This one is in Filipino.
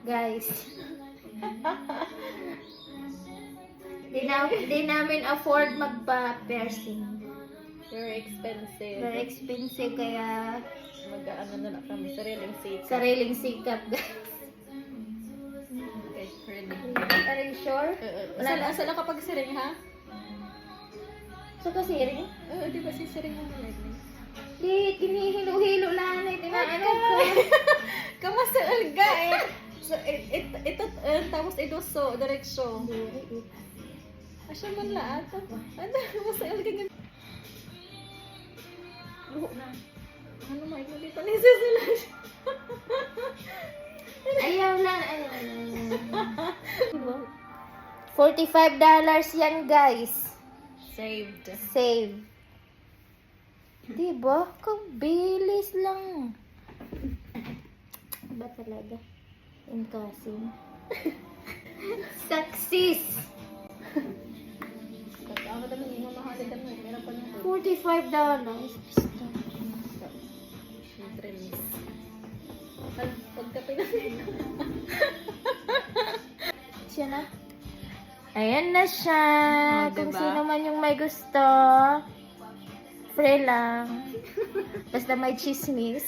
Guys. Di namin afford magpa-piercing. Very expensive. Very expensive kaya Mag-ano na lang kami. sariling sikat, guys. Okay, ready. Are you sure? Asa lang kapag siring, ha? So kasi rin? Oo, di ba si siring mo na Di, kinihilo-hilo lang na tinaano ko. Kamusta alga eh? So, ito, tapos idoso, diretsyo. Asya man lahat. Ano, kamusta alga nga? Luho na. Ano, may mo dito ni Cecil? Ayaw lang. $45 yan, guys. Saved. Save. Diba? Kabilis lang. Ba talaga? Incasing. Success! Ako naman yung mamahalin ka mo. Meron pa nito. $45. Siyempre, miss. Pagkape na. Siya na. Ayan na siya. Oh, Kung diba? sino man yung may gusto, free lang. Basta may chismis.